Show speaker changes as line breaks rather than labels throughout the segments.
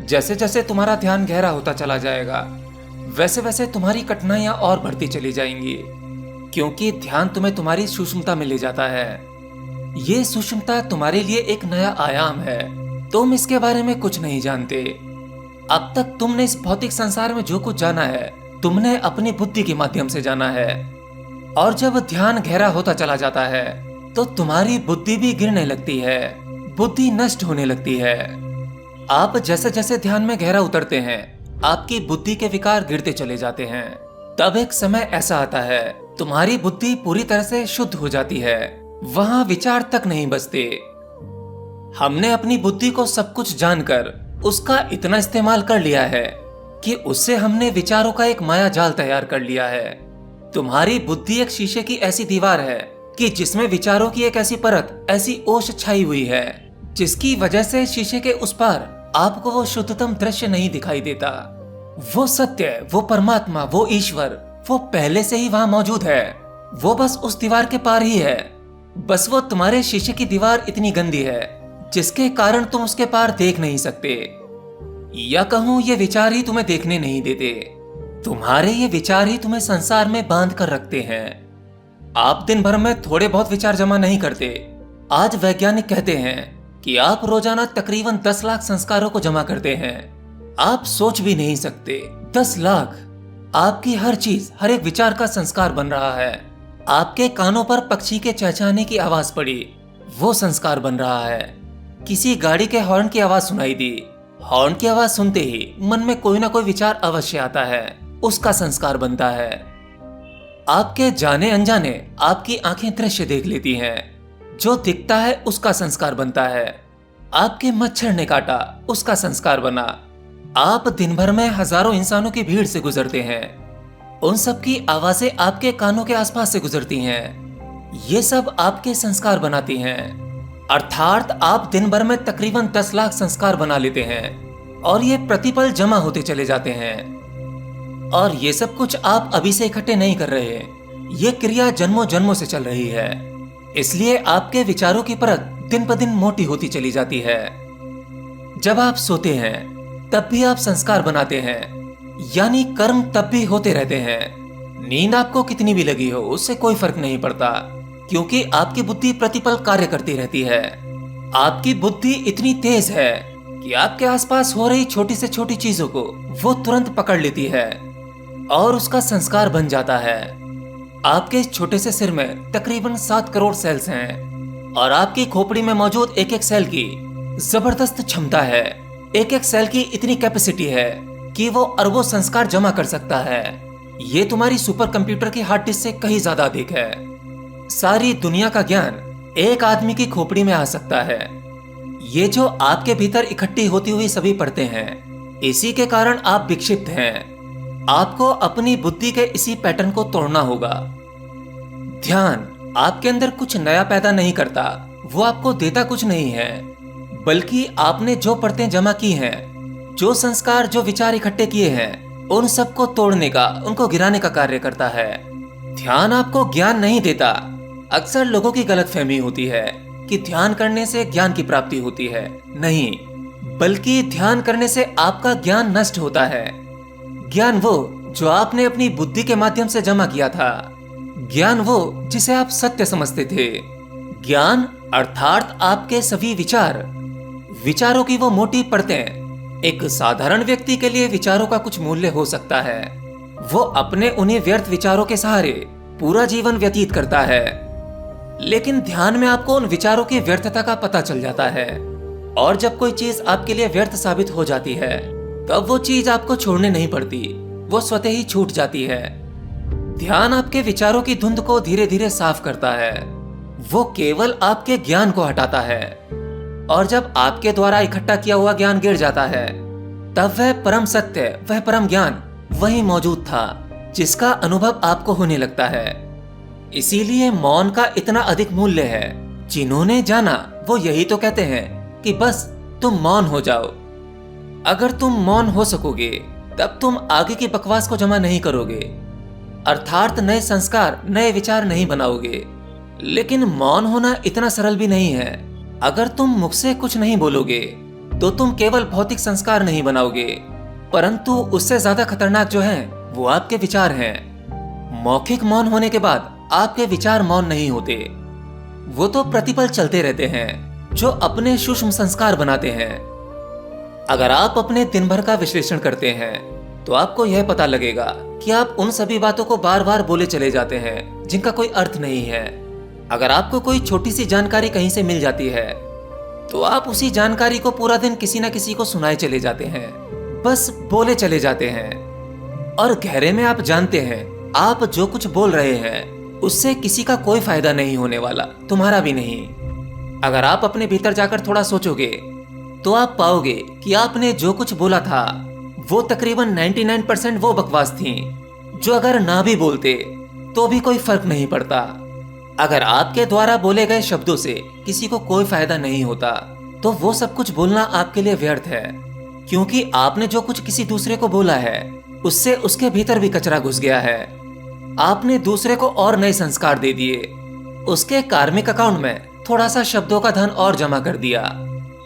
जैसे जैसे तुम्हारा ध्यान गहरा होता चला जाएगा, वैसे वैसे तुम्हारी कठिनाइयां और बढ़ती चली जाएंगी, क्योंकि ध्यान तुम्हें तुम्हारी सूक्ष्मता में ले जाता है। ये सूक्ष्मता तुम्हारे लिए एक नया आयाम है। तुम इसके बारे में कुछ नहीं जानते। अब तक तुमने इस भौतिक संसार में जो कुछ जाना है, तुमने अपनी बुद्धि के माध्यम से जाना है। और जब ध्यान गहरा होता चला जाता है, तो तुम्हारी बुद्धि भी गिरने लगती है, बुद्धि नष्ट होने लगती है। आप जैसे जैसे ध्यान में गहरा उतरते हैं, आपकी बुद्धि के विकार गिरते चले जाते हैं। तब एक समय ऐसा आता है, तुम्हारी बुद्धि पूरी तरह से शुद्ध हो जाती है, वहां विचार तक नहीं बचते। हमने अपनी बुद्धि को सब कुछ जानकर उसका इतना इस्तेमाल कर लिया है कि उससे हमने विचारों का एक माया जाल तैयार कर लिया है। तुम्हारी बुद्धि एक शीशे की ऐसी दीवार है कि जिसमें विचारों की एक ऐसी परत, ऐसी ओश छाई हुई है, जिसकी वजह से शीशे के उस पार आपको वो शुद्धतम दृश्य नहीं दिखाई देता। वो सत्य, वो परमात्मा, वो ईश्वर, वो पहले से ही वहां मौजूद है। वो बस उस दीवार के पार ही है। बस वो तुम्हारे शीशे की दीवार इतनी गंदी है, जिसके कारण तुम उसके पार देख नहीं सकते। या कहूं, ये विचार ही तुम्हें देखने नहीं देते। तुम्हारे ये विचार ही तुम्हें संसार में बांध कर रखते हैं। आप दिन भर में थोड़े बहुत विचार जमा नहीं करते। आज वैज्ञानिक कहते हैं कि आप रोजाना तकरीबन 10 लाख संस्कारों को जमा करते हैं। आप सोच भी नहीं सकते, 10 लाख। आपकी हर चीज, हर एक विचार का संस्कार बन रहा है। आपके कानों पर पक्षी के चहचहाने की आवाज पड़ी, वो संस्कार बन रहा है। किसी गाड़ी के हॉर्न की आवाज सुनाई दी, हॉर्न की आवाज सुनते ही मन में कोई ना कोई विचार अवश्य आता है, उसका संस्कार बनता है। आपके जाने अनजाने आपकी आंखें दृश्य देख लेती हैं, जो दिखता है उसका संस्कार बनता है। आपके मच्छर ने काटा, उसका संस्कार बना। आप दिन भर में हजारों इंसानों की भीड़ से गुजरते हैं, उन सब की आवाजें आपके कानों के आसपास से गुजरती हैं। ये सब आपके संस्कार बनाती हैं। अर्थात आप दिन भर में तकरीबन 10 लाख संस्कार बना लेते हैं, और ये प्रतिपल जमा होते चले जाते हैं। और ये सब कुछ आप अभी से इकट्ठे नहीं कर रहे, ये क्रिया जन्मों जन्मों से चल रही है। इसलिए आपके विचारों की परत दिन ब दिन मोटी होती चली जाती है। जब आप सोते हैं, तब भी आप संस्कार बनाते हैं, यानी कर्म तब भी होते रहते हैं। नींद आपको कितनी भी लगी हो, उससे कोई फर्क नहीं पड़ता, क्योंकि आपकी बुद्धि प्रतिपल कार्य करती रहती है। आपकी बुद्धि इतनी तेज है कि आपके आसपास हो रही छोटी से छोटी चीजों को वो तुरंत पकड़ लेती है और उसका संस्कार बन जाता है। आपके इस छोटे से सिर में तकरीबन 7 करोड़ सेल्स हैं, और आपकी खोपड़ी में मौजूद एक एक सेल की जबरदस्त क्षमता है। एक एक सेल की इतनी कैपेसिटी है कि वो अरबों संस्कार जमा कर सकता है। ये तुम्हारी सुपर कंप्यूटर की हार्ड डिस्क से कहीं ज्यादा अधिक है। सारी दुनिया का ज्ञान एक आदमी की खोपड़ी में आ सकता है। ये जो आपके भीतर इकट्ठी होती हुई सभी परतें हैं, इसी के कारण आप विक्षिप्त हैं। आपको अपनी बुद्धि के इसी पैटर्न को तोड़ना होगा। ध्यान आपके अंदर कुछ नया पैदा नहीं करता, वो आपको देता कुछ नहीं है, बल्कि आपने जो परतें जमा की हैं, जो संस्कार, जो विचार इकट्ठे किए हैं, उन सबको तोड़ने का, उनको गिराने का कार्य करता है। ध्यान आपको ज्ञान नहीं देता। अक्सर लोगों की गलतफहमी होती है कि ध्यान करने से ज्ञान की प्राप्ति होती है। नहीं, बल्कि ध्यान करने से आपका ज्ञान नष्ट होता है। ज्ञान वो जो आपने अपनी बुद्धि के माध्यम से जमा किया था, ज्ञान वो जिसे आप सत्य समझते थे। ज्ञान अर्थात आपके सभी विचार, विचारों की वो मोटी परतें। एक साधारण व्यक्ति के लिए विचारों का कुछ मूल्य हो सकता है। वो अपने उन्हीं व्यर्थ विचारों के सहारे पूरा जीवन व्यतीत करता है, लेकिन ध्यान में आपको उन विचारों की व्यर्थता का पता चल जाता है। और जब कोई चीज आपके लिए व्यर्थ साबित हो जाती है, तब वो चीज आपको छोड़ने नहीं पड़ती, वो स्वतः ही छूट जाती है। ध्यान आपके विचारों की धुंध को धीरे धीरे साफ करता है। वो केवल आपके ज्ञान को हटाता है, और जब आपके द्वारा इकट्ठा किया हुआ ज्ञान गिर जाता है, तब वह परम सत्य, वह परम ज्ञान वही मौजूद था, जिसका अनुभव आपको होने लगता है। इसीलिए मौन का इतना अधिक मूल्य है। जिन्होंने जाना वो यही तो कहते हैं कि बस तुम मौन हो जाओ। अगर तुम मौन हो सकोगे, तब तुम आगे की बकवास को जमा नहीं करोगे, अर्थात नए संस्कार, नए विचार नहीं बनाओगे। लेकिन मौन होना इतना सरल भी नहीं है। अगर तुम मुख से कुछ नहीं बोलोगे, तो तुम केवल भौतिक संस्कार नहीं बनाओगे, परंतु उससे ज्यादा खतरनाक जो है वो आपके विचार हैं। मौखिक मौन होने के बाद आपके विचार मौन नहीं होते, वो तो प्रतिपल चलते रहते हैं, जो अपने सूक्ष्म संस्कार बनाते हैं। अगर आप अपने दिन भर का विश्लेषण करते हैं तो आपको यह पता लगेगा कि आप उन सभी बातों को बार बार बोले चले जाते हैं जिनका कोई अर्थ नहीं है। अगर आपको कोई छोटी सी जानकारी कहीं से मिल जाती है तो आप उसी जानकारी को पूरा दिन किसी न किसी को सुनाए चले जाते हैं, बस बोले चले जाते हैं। और गहरे में आप जानते हैं आप जो कुछ बोल रहे हैं उससे किसी का कोई फायदा नहीं होने वाला, तुम्हारा भी नहीं। अगर आप अपने भीतर जाकर थोड़ा सोचोगे तो आप पाओगे कि आपने जो कुछ बोला था वो तकरीबन 99% वो बकवास थी जो अगर ना भी बोलते तो भी कोई फर्क नहीं पड़ता। अगर आपके द्वारा बोले गए शब्दों से किसी को कोई फायदा नहीं होता तो वो सब कुछ बोलना आपके लिए व्यर्थ है, क्योंकि आपने जो कुछ किसी दूसरे को बोला है उससे उसके भीतर भी कचरा घुस गया है। आपने दूसरे को और नए संस्कार दे दिए, उसके कार्मिक अकाउंट में थोड़ा सा शब्दों का धन और जमा कर दिया।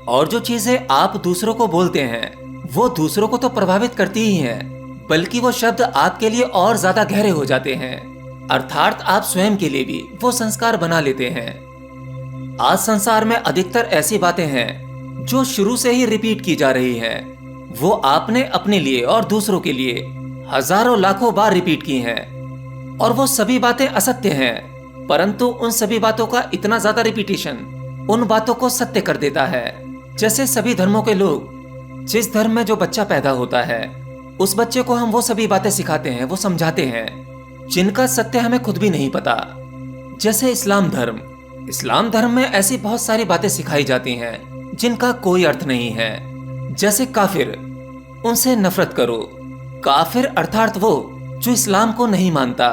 और जो चीजें आप दूसरों को बोलते हैं वो दूसरों को तो प्रभावित करती ही हैं, बल्कि वो शब्द आपके लिए और ज्यादा गहरे हो जाते हैं, अर्थात आप स्वयं के लिए भी वो संस्कार बना लेते हैं। आज संसार में अधिकतर ऐसी बातें हैं जो शुरू से ही रिपीट की जा रही हैं। वो आपने अपने लिए और दूसरों के लिए हजारों लाखों बार रिपीट की हैं, और वो सभी बातें असत्य हैं, परंतु उन सभी बातों का इतना ज्यादा रिपीटेशन उन बातों को सत्य कर देता है। जैसे सभी धर्मों के लोग, जिस धर्म में जो बच्चा पैदा होता है उस बच्चे को हम वो सभी बातें सिखाते हैं, वो समझाते हैं जिनका सत्य हमें खुद भी नहीं पता। जैसे इस्लाम धर्म में ऐसी बहुत सारी बातें सिखाई जाती हैं जिनका कोई अर्थ नहीं है। जैसे काफिर, उनसे नफरत करो। काफिर अर्थात वो जो इस्लाम को नहीं मानता,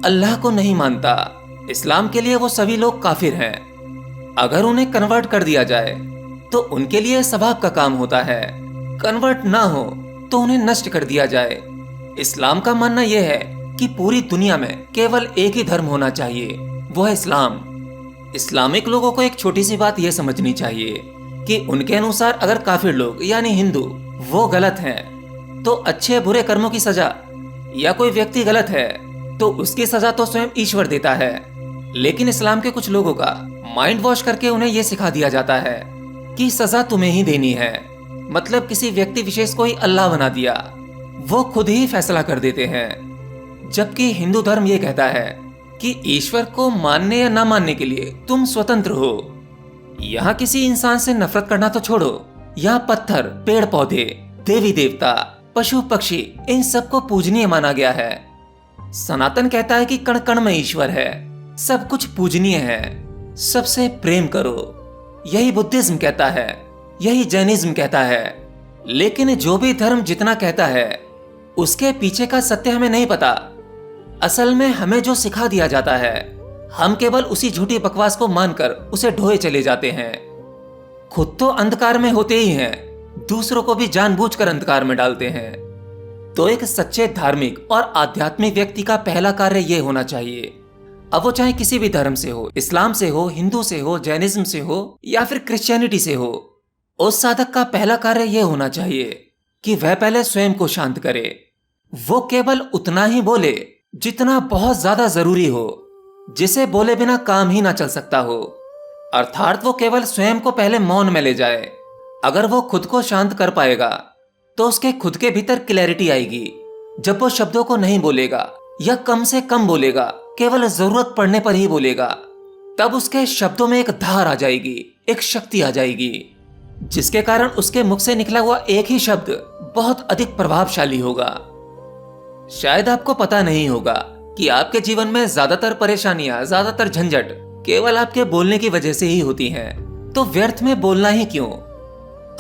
अल्लाह को नहीं मानता, इस्लाम के लिए वो सभी लोग काफिर हैं। अगर उन्हें कन्वर्ट कर दिया जाए तो उनके लिए सवाब का काम होता है, कन्वर्ट ना हो तो उन्हें नष्ट कर दिया जाए। इस्लाम का मानना यह है कि पूरी दुनिया में केवल एक ही धर्म होना चाहिए, वो है इस्लाम। इस्लामिक लोगों को एक छोटी सी बात यह समझनी चाहिए कि उनके अनुसार अगर काफिर लोग यानी हिंदू वो गलत हैं तो अच्छे बुरे कर्मों की सजा, या कोई व्यक्ति गलत है तो उसकी सजा तो स्वयं ईश्वर देता है। लेकिन इस्लाम के कुछ लोगों का माइंड वॉश करके उन्हें यह सिखा दिया जाता है कि सजा तुम्हें ही देनी है, मतलब किसी व्यक्ति विशेष को ही अल्लाह बना दिया, वो खुद ही फैसला कर देते हैं। जबकि हिंदू धर्म ये कहता है कि ईश्वर को मानने या ना मानने के लिए तुम स्वतंत्र हो। यहाँ किसी इंसान से नफरत करना तो छोड़ो, यहाँ पत्थर, पेड़ पौधे, देवी देवता, पशु पक्षी, इन सबको पूजनीय माना गया है। सनातन कहता है कि कण कण में ईश्वर है, सब कुछ पूजनीय है, सबसे प्रेम करो। यही बुद्धिज्म कहता है, यही जैनिज्म कहता है। लेकिन जो भी धर्म जितना कहता है उसके पीछे का सत्य हमें नहीं पता। असल में हमें जो सिखा दिया जाता है हम केवल उसी झूठी बकवास को मानकर उसे ढोए चले जाते हैं। खुद तो अंधकार में होते ही हैं, दूसरों को भी जानबूझकर अंधकार में डालते हैं। तो एक सच्चे धार्मिक और आध्यात्मिक व्यक्ति का पहला कार्य यह होना चाहिए, अब वो चाहे किसी भी धर्म से हो, इस्लाम से हो, हिंदू से हो, जैनिज्म से हो या फिर क्रिश्चियनिटी से हो, उस साधक का पहला कार्य यह होना चाहिए कि वह पहले स्वयं को शांत करे। वो केवल उतना ही बोले जितना बहुत ज्यादा जरूरी हो, जिसे बोले बिना काम ही ना चल सकता हो। अर्थात वो केवल स्वयं को पहले मौन में ले जाए। अगर वो खुद को शांत कर पाएगा तो उसके खुद के भीतर क्लैरिटी आएगी। जब वो शब्दों को नहीं बोलेगा या कम से कम बोलेगा, केवल जरूरत पड़ने पर ही बोलेगा, तब उसके शब्दों में एक धार आ जाएगी, एक शक्ति आ जाएगी, जिसके कारण उसके मुख से निकला हुआ एक ही शब्द बहुत अधिक प्रभावशाली होगा। शायद आपको पता नहीं होगा कि आपके जीवन में ज्यादातर परेशानियां, ज्यादातर झंझट केवल आपके बोलने की वजह से ही होती हैं। तो व्यर्थ में बोलना ही क्यों?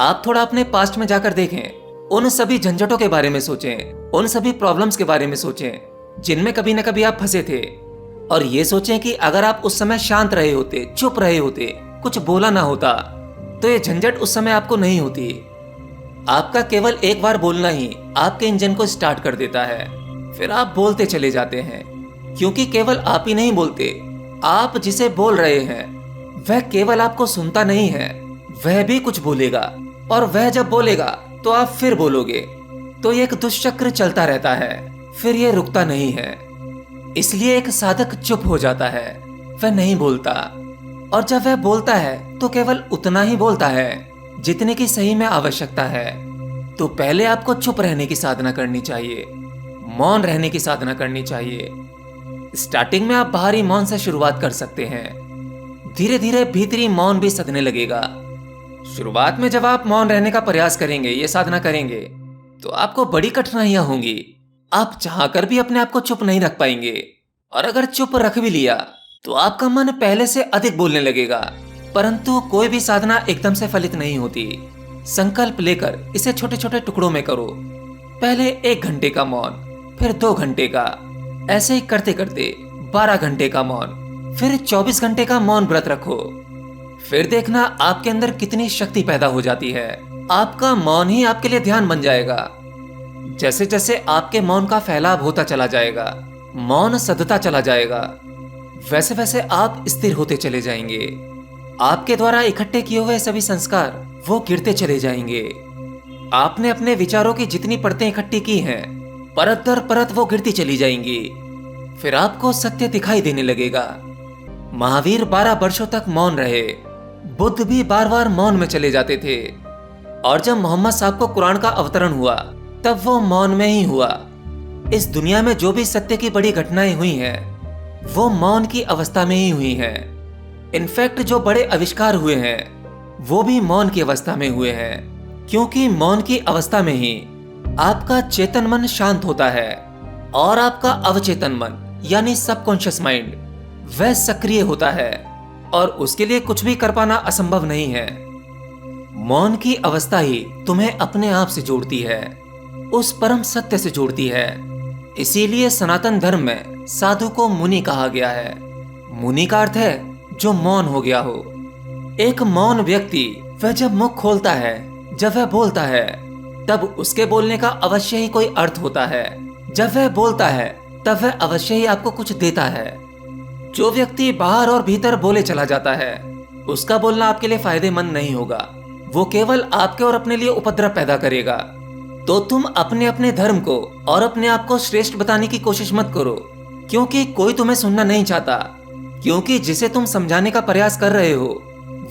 आप थोड़ा अपने पास्ट में जाकर देखें, उन सभी झंझटों के बारे में सोचें, उन सभी प्रॉब्लम्स के बारे में सोचें जिनमें कभी न कभी आप फंसे थे, और ये सोचें कि अगर आप उस समय शांत रहे होते, चुप रहे होते, कुछ बोला ना होता, तो ये झंझट उस समय आपको नहीं होती। आपका केवल एक बार बोलना ही आपके इंजन को स्टार्ट कर देता है, फिर आप बोलते चले जाते हैं, क्योंकि केवल आप ही नहीं बोलते, आप जिसे बोल रहे हैं वह केवल आपको सुनता नहीं है, वह भी कुछ बोलेगा। और वह जब बोलेगा तो आप फिर बोलोगे। तो ये एक दुष्चक्र चलता रहता है, फिर ये रुकता नहीं है। इसलिए एक साधक चुप हो जाता है, वह नहीं बोलता। और जब वह बोलता है तो केवल उतना ही बोलता है जितने की सही में आवश्यकता है। तो पहले आपको चुप रहने की साधना करनी चाहिए, मौन रहने की साधना करनी चाहिए। स्टार्टिंग में आप बाहरी मौन से शुरुआत कर सकते हैं, धीरे धीरे भीतरी मौन भी सधने लगेगा। शुरुआत में जब आप मौन रहने का प्रयास करेंगे, ये साधना करेंगे, तो आपको बड़ी कठिनाइयां होंगी। आप चाहकर भी अपने आप को चुप नहीं रख पाएंगे, और अगर चुप रख भी लिया तो आपका मन पहले से अधिक बोलने लगेगा। परंतु कोई भी साधना एकदम से फलित नहीं होती। संकल्प लेकर इसे छोटे छोटे टुकड़ों में करो। पहले 1 घंटे का मौन, फिर 2 घंटे का, ऐसे ही करते करते 12 घंटे का मौन, फिर 24 घंटे का मौन व्रत रखो। फिर देखना आपके अंदर कितनी शक्ति पैदा हो जाती है। आपका मौन ही आपके लिए ध्यान बन जाएगा। जैसे जैसे आपके मौन का फैलाव होता चला जाएगा, मौन सधता चला जाएगा, वैसे वैसे आप स्थिर होते चले जाएंगे। आपके द्वारा इकट्ठे किए हुए सभी संस्कार वो गिरते चले जाएंगे। आपने अपने विचारों की जितनी परतें इकट्ठी की हैं, परत दर परत वो गिरती चली जाएंगी। फिर आपको सत्य दिखाई देने लगेगा। महावीर 12 वर्षों तक मौन रहे। बुद्ध भी बार बार मौन में चले जाते थे। और जब मोहम्मद साहब को कुरान का अवतरण हुआ, तब वो मौन में ही हुआ। इस दुनिया में जो भी सत्य की बड़ी घटनाएं हुई हैं, वो मौन की अवस्था में ही हुई हैं। इनफैक्ट जो बड़े आविष्कार हुए हैं, वो भी मौन की अवस्था में हुए हैं। क्योंकि मौन की अवस्था में ही आपका चेतन मन शांत होता है, और आपका अवचेतन मन यानी सबकॉन्शियस माइंड वह सक्रिय होता है, और उसके लिए कुछ भी कर पाना असंभव नहीं है। मौन की अवस्था ही तुम्हें अपने आप से जोड़ती है, उस परम सत्य से जोड़ती है। इसीलिए सनातन धर्म में साधु को मुनि कहा गया है। मुनि का अर्थ है जो मौन हो गया हो। एक मौन व्यक्ति वह जब मुख खोलता है, जब वह बोलता है, तब उसके बोलने का अवश्य ही कोई अर्थ होता है। जब वह बोलता है तब वह अवश्य ही आपको कुछ देता है। जो व्यक्ति बाहर और भीतर बोले चला जाता है, उसका बोलना आपके लिए फायदेमंद नहीं होगा। वो केवल आपके और अपने लिए उपद्रव पैदा करेगा। तो तुम अपने अपने धर्म को और अपने आप को श्रेष्ठ बताने की कोशिश मत करो, क्योंकि कोई तुम्हें सुनना नहीं चाहता। क्योंकि जिसे तुम समझाने का प्रयास कर रहे हो,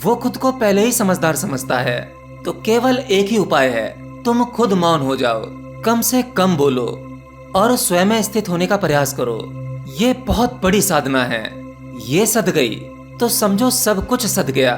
वो खुद को पहले ही समझदार समझता है। तो केवल एक ही उपाय है, तुम खुद मौन हो जाओ, कम से कम बोलो, और स्वयं में स्थित होने का प्रयास करो। ये बहुत बड़ी साधना है। ये सध गई तो समझो सब कुछ सध गया।